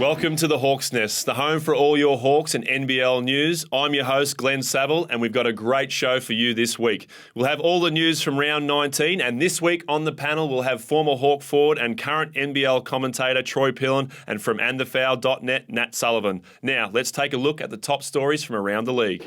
Welcome to the Hawks Nest, the home for all your Hawks and NBL news. I'm your host, Glenn Saville, and we've got a great show for you this week. We'll have all the news from round 19, and this week on the panel we'll have former Hawk forward and current NBL commentator Troy Pilon, and from andthefoul.net, Nat Sullivan. Now, let's take a look at the top stories from around the league.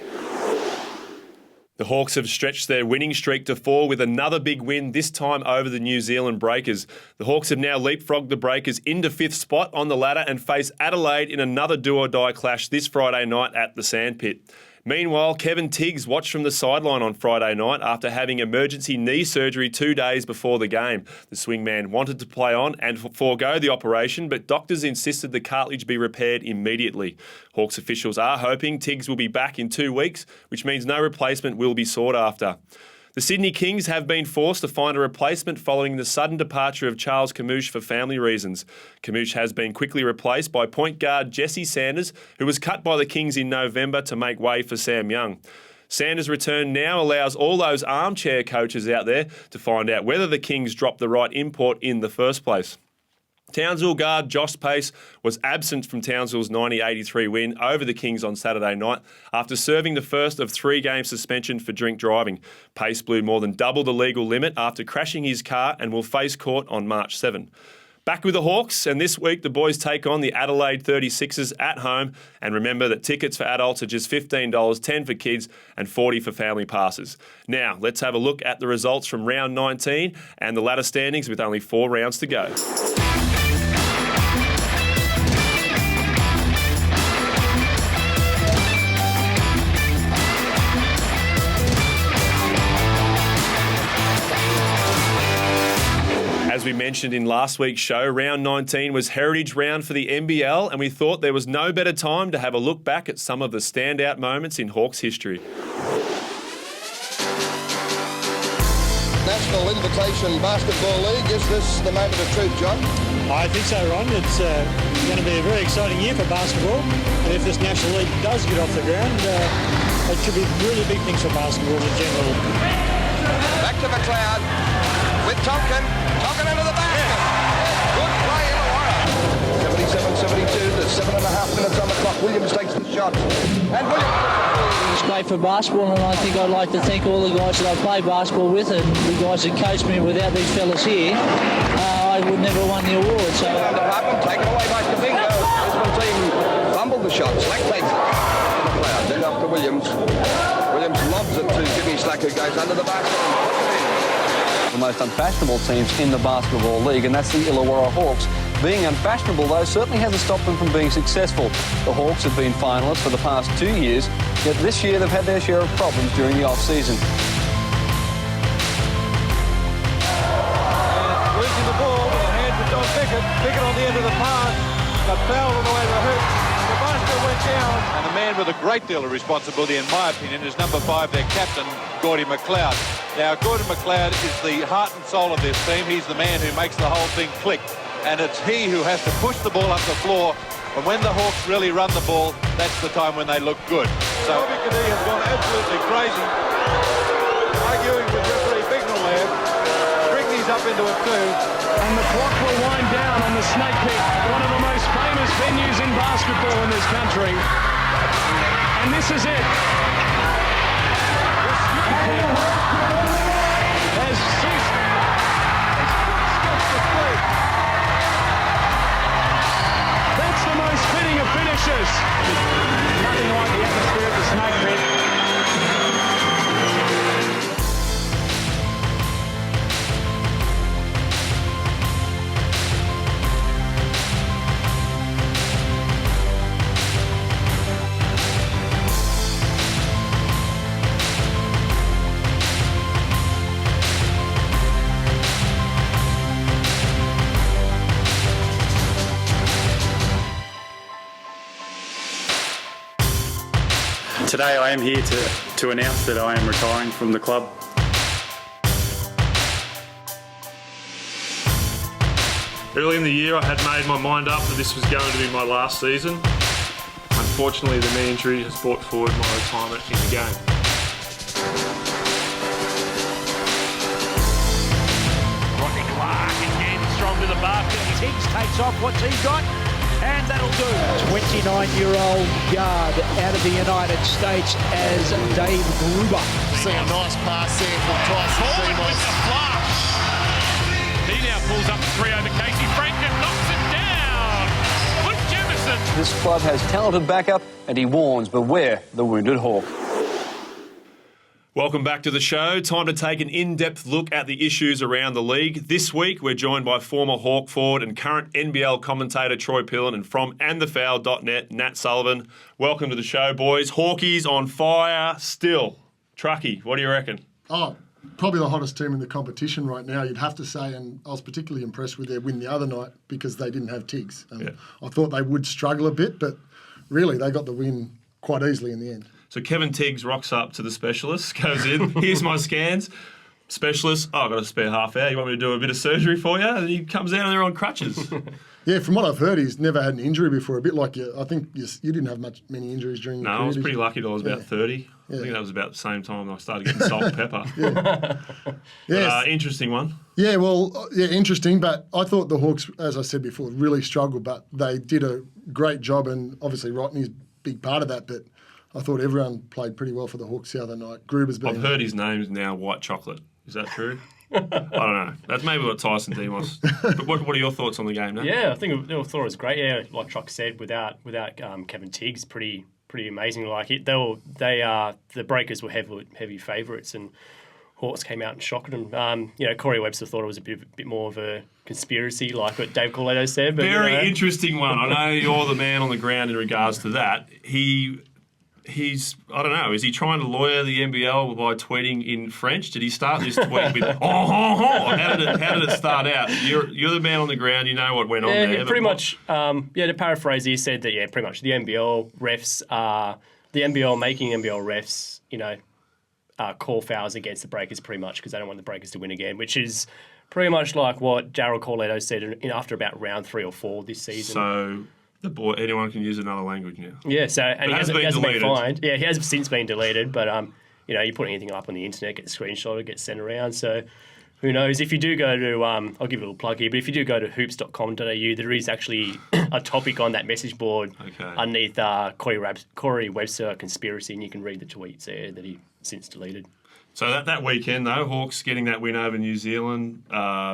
The Hawks have stretched their winning streak to 4 with another big win, this time over the New Zealand Breakers. The Hawks have now leapfrogged the Breakers into 5th spot on the ladder and face Adelaide in another do-or-die clash this Friday night at the Sandpit. Meanwhile, Kevin Tiggs watched from the sideline on Friday night after having emergency knee surgery 2 days before the game. The swingman wanted to play on and forego the operation, but doctors insisted the cartilage be repaired immediately. Hawks officials are hoping Tiggs will be back in 2 weeks, which means no replacement will be sought after. The Sydney Kings have been forced to find a replacement following the sudden departure of Charles Camus for family reasons. Camus has been quickly replaced by point guard Jesse Sanders, who was cut by the Kings in November to make way for Sam Young. Sanders' return now allows all those armchair coaches out there to find out whether the Kings dropped the right import in the first place. Townsville guard Josh Pace was absent from Townsville's 90-83 win over the Kings on Saturday night after serving the first of 3-game suspension for drink driving. Pace blew more than double the legal limit after crashing his car and will face court on March 7. Back with the Hawks, and this week the boys take on the Adelaide 36ers at home. And remember that tickets for adults are just $15, $10 for kids and $40 for family passes. Now, let's have a look at the results from round 19 and the ladder standings with only 4 rounds to go. As we mentioned in last week's show, round 19 was Heritage Round for the NBL, and we thought there was no better time to have a look back at some of the standout moments in Hawks history. National Invitation Basketball League, is this the moment of truth, John? I think so, Ron. It's going to be a very exciting year for basketball, and if this National League does get off the ground, it should be really big things for basketball in general. Back to McLeod with Tonkin into the basket. Good play in the wire. 77-72, there's 7.5 minutes on the clock. Williams takes the shot. And Williams. It's great for basketball, and I think I'd like to thank all the guys that I played basketball with and the guys that coached me. Without these fellas here, I would never have won the award. So Taken away by Kamingo. Brisbane team fumbled the shot. Slack takes it. McLeod, then up to Williams. Williams lobs it to Jimmy Slack, who goes under the basket and puts it in. The most unfashionable teams in the Basketball League, and that's the Illawarra Hawks. Being unfashionable, though, certainly hasn't stopped them from being successful. The Hawks have been finalists for the past 2 years, yet this year they've had their share of problems during the off-season. Losing the ball with the hands of Don Pickett. Pickett on the end of the pass, got fouled on the way to the hoop. The basket went down. And the man with a great deal of responsibility, in my opinion, is number 5, their captain, Gordy McLeod. Now, Gordon McLeod is the heart and soul of this team. He's the man who makes the whole thing click. And it's he who has to push the ball up the floor. And when the Hawks really run the ball, that's the time when they look good. So Bobby Cadee has gone absolutely crazy, arguing with referee Bignell there. Bring these up into a 2. And the clock will wind down on the Snake Pit, one of the most famous venues in basketball in this country. And this is it. Has ceased. That's the most fitting of finishes. Nothing like the atmosphere at the Snake Pit. Today I am here to announce that I am retiring from the club. Early in the year I had made my mind up that this was going to be my last season. Unfortunately, the knee injury has brought forward my retirement in the game. Rodney Clark again strong to the basket. Tiggs takes off. What's he got? and that'll do. 29-year-old guard out of the United States as Dave Gruber. See a nice pass there from Tyson Forward with the flash. He now pulls up 3 over Casey Franklin, knocks it down. Good Jemison. This club has talented backup, and he warns, beware the wounded Hawk. Welcome back to the show. Time to take an in-depth look at the issues around the league. This week, we're joined by former Hawk forward and current NBL commentator Troy Pilon, and from andthefoul.net, Nat Sullivan. Welcome to the show, boys. Hawkies on fire still. Truckee, what do you reckon? Oh, probably the hottest team in the competition right now, you'd have to say, and I was particularly impressed with their win the other night because they didn't have Tiggs. I thought they would struggle a bit, but really they got the win quite easily in the end. So Kevin Tiggs rocks up to the specialist, goes in, here's my scans. Specialist, I've got a spare half hour. You want me to do a bit of surgery for you? And he comes out and they're on crutches. Yeah, from what I've heard, he's never had an injury before. A bit like you. I think you didn't have many injuries during your career. No, I was pretty lucky till I was about 30. I think that was about the same time I started getting salt and pepper. Yes. Interesting one. Yeah, well, interesting. But I thought the Hawks, as I said before, really struggled. But they did a great job, and obviously Rodney's a big part of that. But I thought everyone played pretty well for the Hawks the other night. Gruber's been... I've heard his name's now White Chocolate. Is that true? I don't know. That's maybe what Tyson Demos. But what are your thoughts on the game, Nat? Yeah, I think I thought it was great. Yeah, like Truck said, without Kevin Tiggs, pretty amazing. Like the Breakers were heavy favourites, and Hawks came out and shocked them. Corey Webster thought it was a bit more of a conspiracy, like what Dave Corletto said. But, Very interesting one. I know you're the man on the ground in regards to that. He's, I don't know, is he trying to lawyer the NBL by tweeting in French? Did he start this tweet with, How did it start out? You're the man on the ground, you know what went on there. Yeah, pretty much, to paraphrase, he said that, pretty much the NBL refs are, the NBL making NBL refs, call fouls against the Breakers pretty much because they don't want the Breakers to win again, which is pretty much like what Daryl Corletto said after about round 3 or 4 this season. So... anyone can use another language now. Yeah, so and he hasn't been fined. Yeah, he has since been deleted, but you put anything up on the internet, gets screenshotted, gets sent around. So who knows? If you do go to, I'll give you a little plug here, but if you do go to hoops.com.au, there is actually a topic on that message board underneath Corey Webster conspiracy, and you can read the tweets there that he since deleted. So that weekend, though, Hawks getting that win over New Zealand.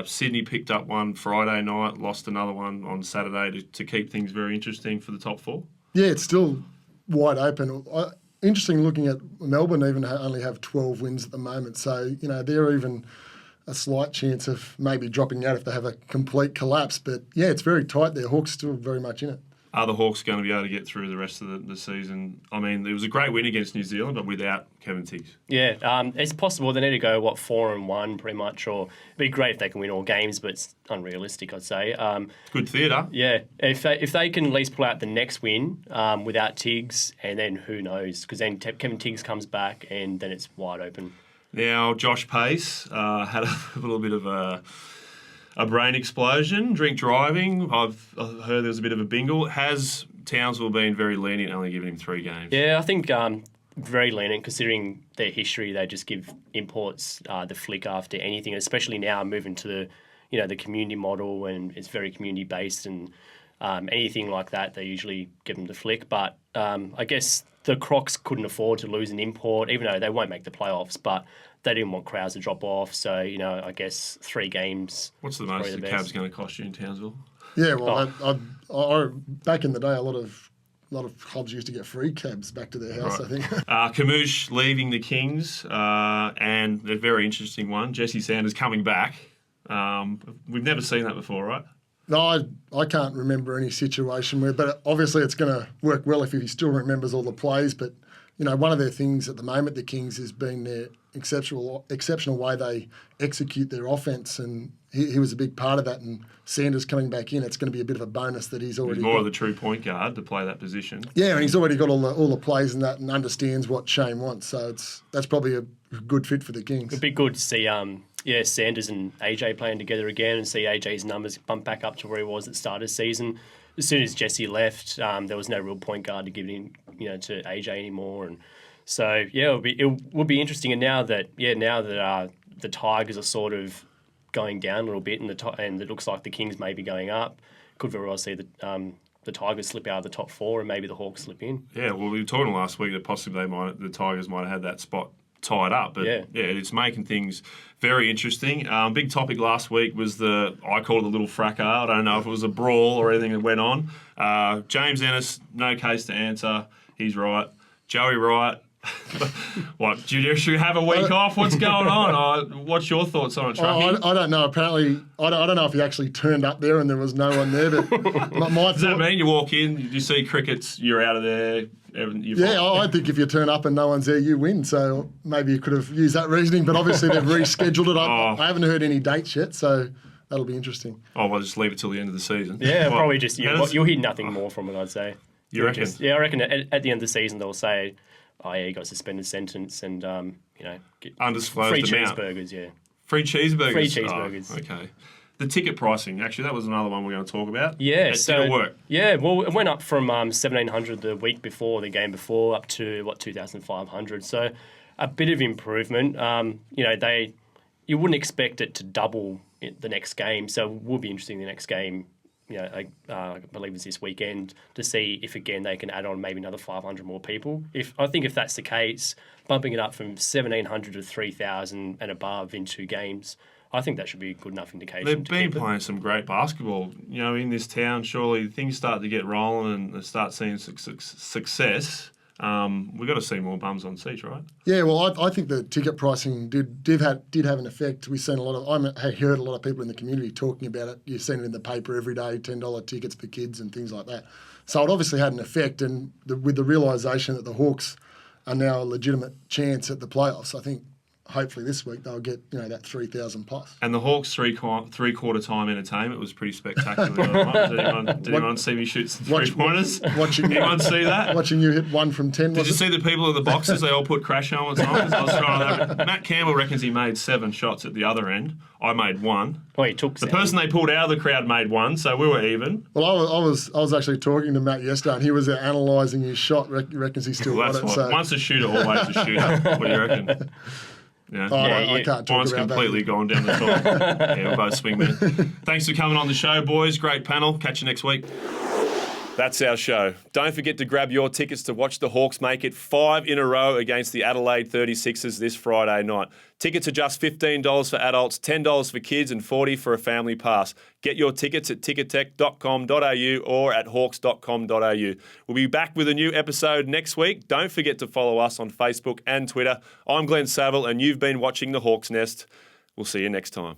Sydney picked up one Friday night, lost another one on Saturday to keep things very interesting for the top 4. Yeah, it's still wide open. Interesting looking at Melbourne even only have 12 wins at the moment. So, they're even a slight chance of maybe dropping out if they have a complete collapse. But, yeah, it's very tight there. Hawks still very much in it. Are the Hawks going to be able to get through the rest of the season? I mean, it was a great win against New Zealand, but without Kevin Tiggs. Yeah, it's possible. They need to go, 4-1 pretty much, or it'd be great if they can win all games, but it's unrealistic, I'd say. Good theatre. Yeah, if they can at least pull out the next win without Tiggs, and then who knows, because then Kevin Tiggs comes back and then it's wide open. Now, Josh Pace had a little bit of a brain explosion, drink driving. I've heard there's a bit of a bingle. Has Townsville been very lenient, only giving him 3 games? Yeah, I think very lenient considering their history. They just give imports the flick after anything, especially now moving to the community model, and it's very community based, and anything like that they usually give them the flick. But I guess the Crocs couldn't afford to lose an import, even though they won't make the playoffs, but they didn't want crowds to drop off. So, I guess 3 games. What's the most the cab's going to cost you in Townsville? Yeah, well, I back in the day, a lot of clubs used to get free cabs back to their house, right. I think. Camus leaving the Kings, and a very interesting one, Jesse Sanders coming back. We've never seen that before, right? No, I can't remember any situation where, but obviously it's going to work well if he still remembers all the plays. But, one of their things at the moment, the Kings, has been their exceptional way they execute their offence, and he was a big part of that. And Sanders coming back in, it's going to be a bit of a bonus that he's already more of the true point guard to play that position. Yeah, and he's already got all the plays and that, and understands what Shane wants. So that's probably a good fit for the Kings. It'd be good to see Sanders and AJ playing together again, and see AJ's numbers bump back up to where he was at the start of the season. As soon as Jesse left, there was no real point guard to give him, to AJ anymore, and so it would be interesting. And now that the Tigers are sort of going down a little bit, and it looks like the Kings may be going up, could very well see the the Tigers slip out of the top 4 and maybe the Hawks slip in. Yeah, well, we were talking last week that possibly the Tigers might have had that spot tied up, but yeah, it's making things very interesting. Big topic last week was I call it the little fracas. I don't know if it was a brawl or anything that went on. James Ennis, no case to answer. He's right. Joey Wright. What, do you have a week off? What's going on? What's your thoughts on it, Truckee? I don't know. Apparently, I don't know if he actually turned up there and there was no one there. But does that mean you walk in, you see crickets, you're out of there? I think if you turn up and no one's there, you win. So maybe you could have used that reasoning, but obviously they've rescheduled it. I haven't heard any dates yet, so that'll be interesting. Oh, well, just leave it till the end of the season. Yeah, probably just you'll hear nothing more from it, I'd say. You reckon? I reckon at the end of the season they'll say, "Oh yeah, you got a suspended sentence," and get undisclosed free amount. cheeseburgers. Yeah, free cheeseburgers. Free cheeseburgers. Oh, okay. The ticket pricing, actually, that was another one we're going to talk about. Yeah, it didn't work. Yeah, well, it went up from $1,700 the week before, the game before, up to $2,500. So a bit of improvement. You wouldn't expect it to double the next game, so it will be interesting the next game. I believe it's this weekend, to see if again they can add on maybe another 500 more people. If that's the case, bumping it up from 1,700 to 3,000 and above in 2 games, I think that should be a good enough indication. They've been playing some great basketball, in this town. Surely things start to get rolling and they start seeing success. We've got to see more bums on seats, right? Yeah, well, I think the ticket pricing did have an effect. We've seen I heard a lot of people in the community talking about it. You've seen it in the paper every day, $10 tickets for kids and things like that. So it obviously had an effect, and with the realisation that the Hawks are now a legitimate chance at the playoffs, I think hopefully this week they'll get that 3,000 plus. And the Hawks three-quarter time entertainment was pretty spectacular. Did anyone see me shoot some three-pointers? Anyone see that? Watching you hit 1 from 10. Did you see the people in the boxes? They all put crash helmets on. I was trying to Matt Campbell reckons he made 7 shots at the other end. I made 1. Oh, he took 7. The person they pulled out of the crowd made 1, so we were even. Well, I was actually talking to Matt yesterday, and he was analysing his shot. Reckons he still got it. So. Once a shooter, always a shooter. What do you reckon? Yeah. I can't talk Mine's about completely that. gone down the top. Yeah, we're both swingmen. Thanks for coming on the show, boys. Great panel. Catch you next week. That's our show. Don't forget to grab your tickets to watch the Hawks make it 5 in a row against the Adelaide 36ers this Friday night. Tickets are just $15 for adults, $10 for kids and $40 for a family pass. Get your tickets at tickettech.com.au or at hawks.com.au. We'll be back with a new episode next week. Don't forget to follow us on Facebook and Twitter. I'm Glenn Saville and you've been watching The Hawks Nest. We'll see you next time.